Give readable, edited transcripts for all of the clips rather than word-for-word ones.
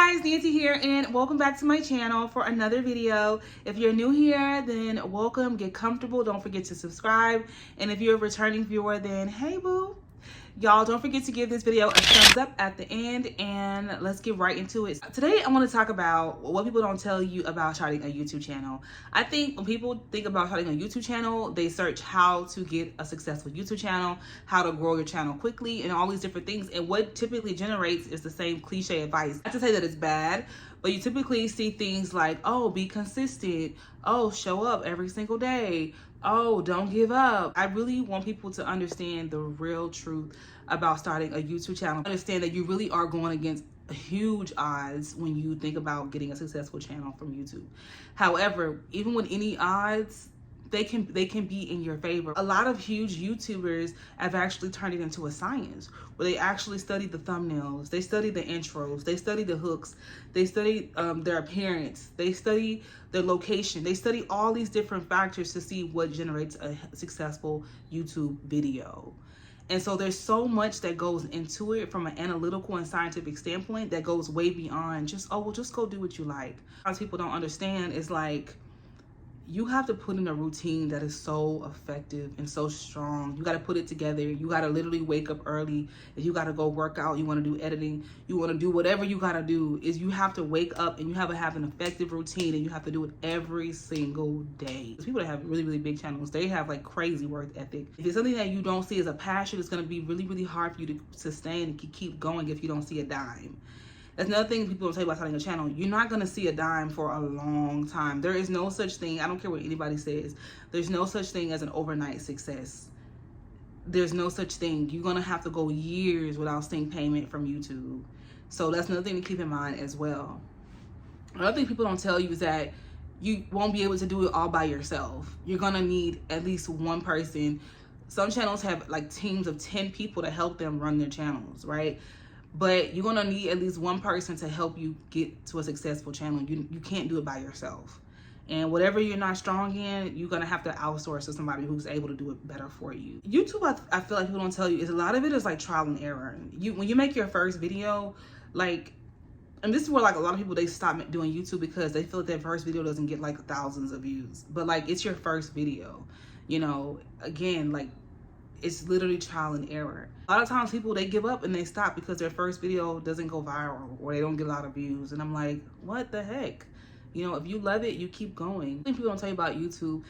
guys, Nancy here, and welcome back to my channel for another video. If you're new here, then welcome, get comfortable, don't forget to subscribe, and if you're a returning viewer, then hey boo. Y'all, don't forget to give this video a thumbs up at the end, and let's get right into it. Today, I want to talk about what people don't tell you about starting a YouTube channel. I think when people think about starting a YouTube channel, they search how to get a successful YouTube channel, how to grow your channel quickly, and all these different things. And what typically generates is the same cliche advice. Not to say that it's bad, but you typically see things like, oh, be consistent. Oh, show up every single day. Oh, don't give up. I really want people to understand the real truth about starting a YouTube channel. Understand that you really are going against huge odds when you think about getting a successful channel from YouTube. However, even with any odds, they can be in your favor. A lot of huge YouTubers have actually turned it into a science where they actually study the thumbnails, they study the intros, they study the hooks, they study their appearance, they study their location, they study all these different factors to see what generates a successful YouTube video. And so there's so much that goes into it from an analytical and scientific standpoint that goes way beyond just, oh, well, just go do what you like. A lot of people don't understand is like, you have to put in a routine that is so effective and so strong. You got to put it together. You got to literally wake up early. If you got to go work out, you want to do editing, you want to do whatever you got to do, is you have to wake up and you have to have an effective routine, and you have to do it every single day. People that have really, really big channels, they have like crazy work ethic. If it's something that you don't see as a passion, it's going to be really, really hard for you to sustain and keep going if you don't see a dime. That's another thing people don't tell you about starting a channel. You're not going to see a dime for a long time. There is no such thing. I don't care what anybody says. There's no such thing as an overnight success. There's no such thing. You're going to have to go years without seeing payment from YouTube. So that's another thing to keep in mind as well. Another thing people don't tell you is that you won't be able to do it all by yourself. You're going to need at least one person. Some channels have like teams of 10 people to help them run their channels, right? But you're gonna need at least one person to help you get to a successful channel. You can't do it by yourself. And whatever you're not strong in, you're gonna have to outsource to somebody who's able to do it better for you. YouTube, I feel like people don't tell you, is a lot of it is like trial and error. When you make your first video, like, and this is where like a lot of people, they stop doing YouTube because they feel like their first video doesn't get like thousands of views. But like, it's your first video, you know, again, like, it's literally trial and error. A lot of times people, they give up and they stop because their first video doesn't go viral or they don't get a lot of views. And I'm like, what the heck? You know, if you love it, you keep going. The thing people don't tell you about YouTube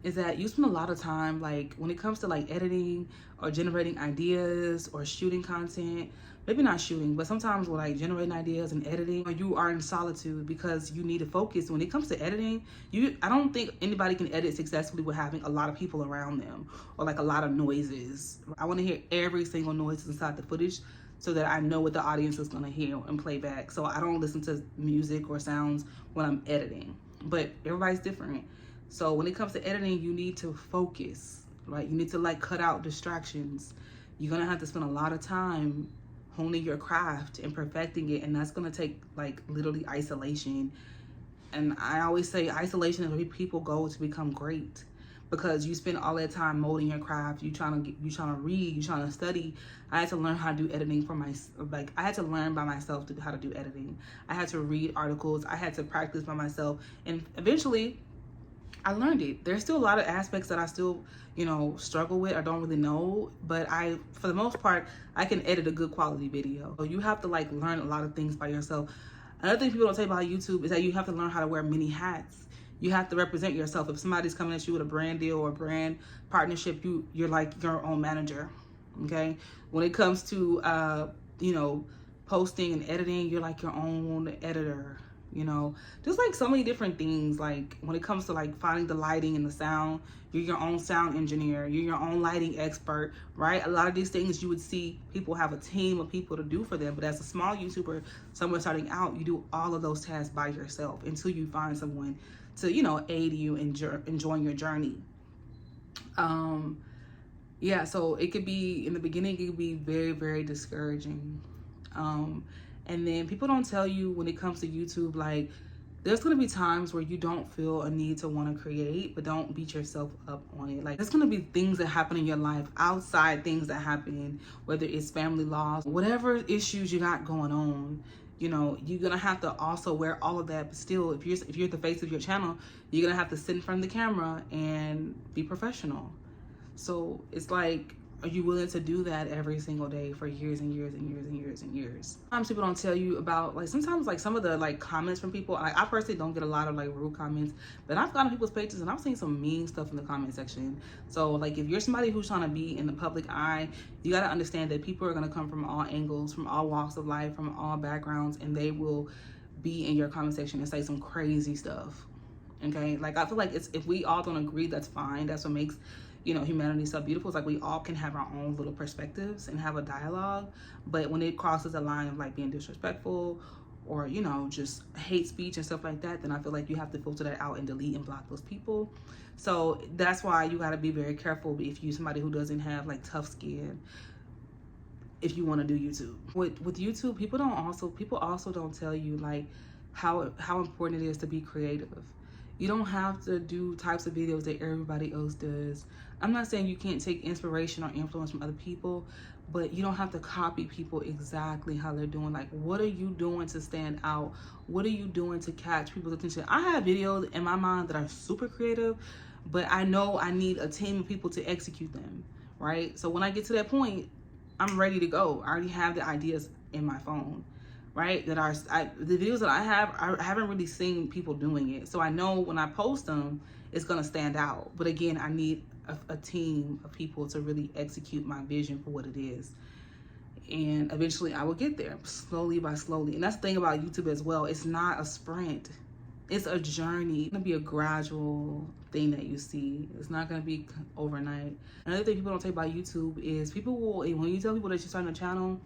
is that you spend a lot of time, like when it comes to like editing or generating ideas or shooting content, maybe not shooting, but sometimes with like generating ideas and editing, you are in solitude because you need to focus. When it comes to editing, I don't think anybody can edit successfully with having a lot of people around them or like a lot of noises. I want to hear every single noise inside the footage so that I know what the audience is going to hear and play back. So I don't listen to music or sounds when I'm editing, but everybody's different. So when it comes to editing, you need to focus, right? You need to like cut out distractions. You're going to have to spend a lot of time honing your craft and perfecting it, and that's going to take like literally isolation. And I always say isolation is where people go to become great, because you spend all that time molding your craft. You trying to read, you trying to study. I had to learn how to do editing I had to learn by myself how to do editing. I had to read articles. I had to practice by myself, and eventually I learned it. There's still a lot of aspects that I still, you know, struggle with. I don't really know, but for the most part, I can edit a good quality video. So you have to like learn a lot of things by yourself. Another thing people don't tell you about YouTube is that you have to learn how to wear many hats. You have to represent yourself. If somebody's coming at you with a brand deal or a brand partnership, you're like your own manager, okay? When it comes to, you know, posting and editing, you're like your own editor. You know, just like so many different things. Like when it comes to like finding the lighting and the sound, you're your own sound engineer, you're your own lighting expert, right? A lot of these things you would see people have a team of people to do for them, but as a small YouTuber, someone starting out, you do all of those tasks by yourself until you find someone to, you know, aid you in enjoying your journey. Yeah, so it could be, in the beginning, it could be very, very discouraging. And then people don't tell you when it comes to YouTube, like, there's going to be times where you don't feel a need to want to create, but don't beat yourself up on it. Like, there's going to be things that happen in your life outside things that happen, whether it's family loss, whatever issues you got going on. you know, you're gonna have to also wear all of that. But still, if you're the face of your channel, you're gonna have to sit in front of the camera and be professional. So it's like, are you willing to do that every single day for years and years and years and years and years? Sometimes people don't tell you about, like, sometimes like some of the like comments from people. Like, I personally don't get a lot of like rude comments, but I've gone to people's pages and I've seen some mean stuff in the comment section. So like, if you're somebody who's trying to be in the public eye, you got to understand that people are going to come from all angles, from all walks of life, from all backgrounds, and they will be in your comment section and say some crazy stuff. Okay, like, I feel like it's, if we all don't agree, that's fine. That's what makes, you know, humanity so beautiful. It's like we all can have our own little perspectives and have a dialogue. But when it crosses a line of like being disrespectful or, you know, just hate speech and stuff like that, then I feel like you have to filter that out and delete and block those people. So that's why you got to be very careful if you're somebody who doesn't have like tough skin, if you want to do YouTube. With YouTube, people also don't tell you like how important it is to be creative. You don't have to do types of videos that everybody else does. I'm not saying you can't take inspiration or influence from other people, but you don't have to copy people exactly how they're doing. Like, what are you doing to stand out? What are you doing to catch people's attention? I have videos in my mind that are super creative, but I know I need a team of people to execute them, right? So when I get to that point, I'm ready to go. I already have the ideas in my phone, right? The videos that I haven't really seen people doing it. So I know when I post them, it's gonna stand out. But again, I need a team of people to really execute my vision for what it is. And eventually I will get there, slowly by slowly. And that's the thing about YouTube as well. It's not a sprint. It's a journey. It's gonna be a gradual thing that you see. It's not gonna be overnight. Another thing people don't say about YouTube is people will, when you tell people that you're starting a channel,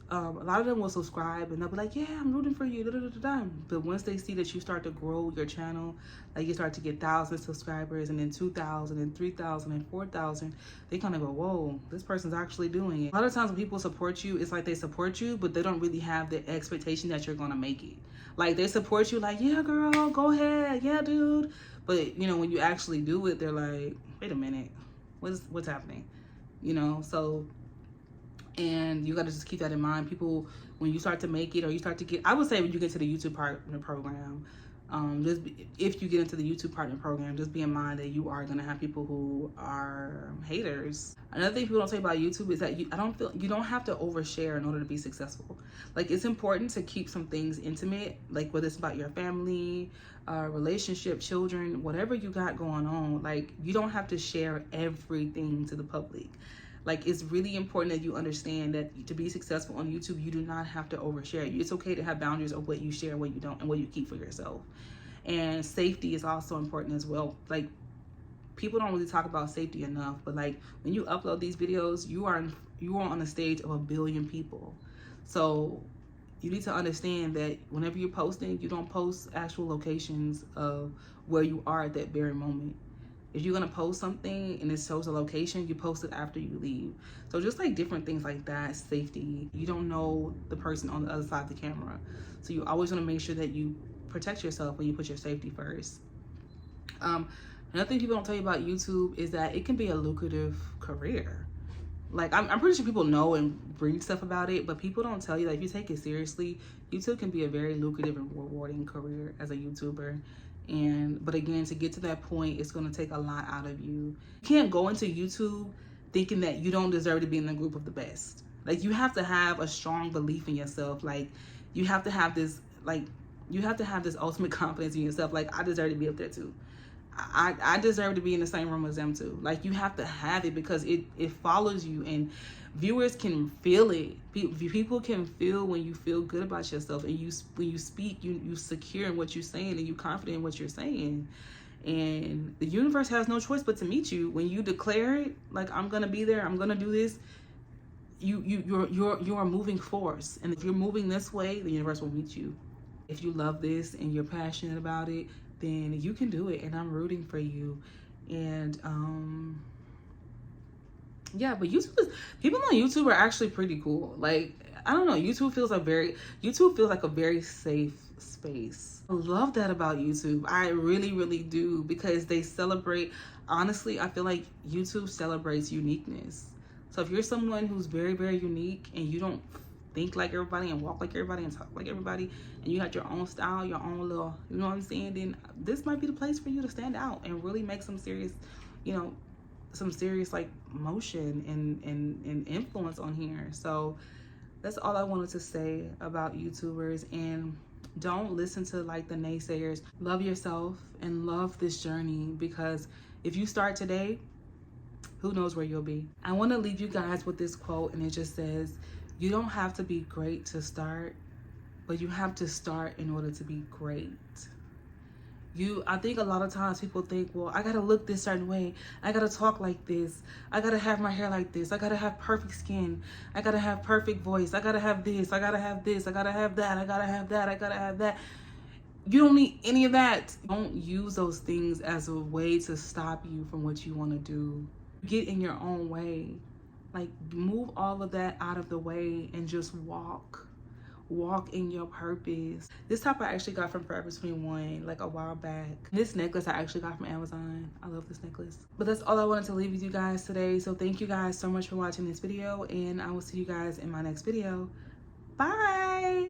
a lot of them will subscribe and they'll be like, yeah, I'm rooting for you, da, da, da, da, da. But once they see that you start to grow your channel, like you start to get 1,000 subscribers and then 2,000 and 3,000 and 4,000, they kind of go, whoa, this person's actually doing it. A lot of times when people support you, it's like they support you, but they don't really have the expectation that you're gonna make it. Like, they support you like, yeah, girl, go ahead, yeah, dude. But, you know, when you actually do it, they're like, wait a minute, what's happening? You know, so, and you got to just keep that in mind. People, when you start to make it, or you start to get, I would say when you get to the YouTube partner program, if you get into the YouTube partner program, just be in mind that you are going to have people who are haters. Another thing people don't say about YouTube is that you don't have to overshare in order to be successful. Like, it's important to keep some things intimate, like whether it's about your family, relationship, children, whatever you got going on. Like, you don't have to share everything to the public. Like, it's really important that you understand that to be successful on YouTube, you do not have to overshare. It's okay to have boundaries of what you share, what you don't, and what you keep for yourself. And safety is also important as well. Like, people don't really talk about safety enough, but like, when you upload these videos, you are on the stage of 1 billion people. So you need to understand that whenever you're posting, you don't post actual locations of where you are at that very moment. If you're gonna post something and it shows a location, you post it after you leave. So just like different things like that, safety. You don't know the person on the other side of the camera. So you always wanna make sure that you protect yourself when you put your safety first. Another thing people don't tell you about YouTube is that it can be a lucrative career. Like, I'm pretty sure people know and read stuff about it, but people don't tell you that if you take it seriously, YouTube can be a very lucrative and rewarding career as a YouTuber. But again, to get to that point, it's going to take a lot out of you. You can't go into YouTube thinking that you don't deserve to be in the group of the best. Like, you have to have a strong belief in yourself. Like, you have to have this, ultimate confidence in yourself. Like, I deserve to be up there too. I deserve to be in the same room as them too. Like, you have to have it because it follows you, and viewers can feel it. People can feel when you feel good about yourself, and when you speak, you secure in what you're saying, and you confident in what you're saying. And the universe has no choice but to meet you. When you declare it, like, I'm gonna be there, I'm gonna do this, you're a moving force. And if you're moving this way, the universe will meet you. If you love this and you're passionate about it, then you can do it, and I'm rooting for you. And yeah, but people on YouTube are actually pretty cool. Like, I don't know, YouTube feels like a very safe space. I love that about YouTube. I really, really do, because they celebrate, honestly, I feel like YouTube celebrates uniqueness. So if you're someone who's very, very unique and you don't think like everybody and walk like everybody and talk like everybody, and you got your own style, your own little, you know what I'm saying, then this might be the place for you to stand out and really make some serious, you know, some serious like motion and influence on here. So that's all I wanted to say about YouTubers. And don't listen to like the naysayers. Love yourself and love this journey, because if you start today, who knows where you'll be. I want to leave you guys with this quote, and it just says, you don't have to be great to start, but you have to start in order to be great. I think a lot of times people think, well, I gotta look this certain way, I gotta talk like this, I gotta have my hair like this, I gotta have perfect skin, I gotta have perfect voice, I gotta have this, I gotta have this, I gotta have that, I gotta have that, I gotta have that. You don't need any of that. Don't use those things as a way to stop you from what you want to do. Get in your own way. Like, move all of that out of the way and just walk in your purpose. This top I actually got from Forever 21 like a while back. This necklace I actually got from Amazon. I love this necklace. But that's all I wanted to leave with you guys today. So thank you guys so much for watching this video, and I will see you guys in my next video. Bye.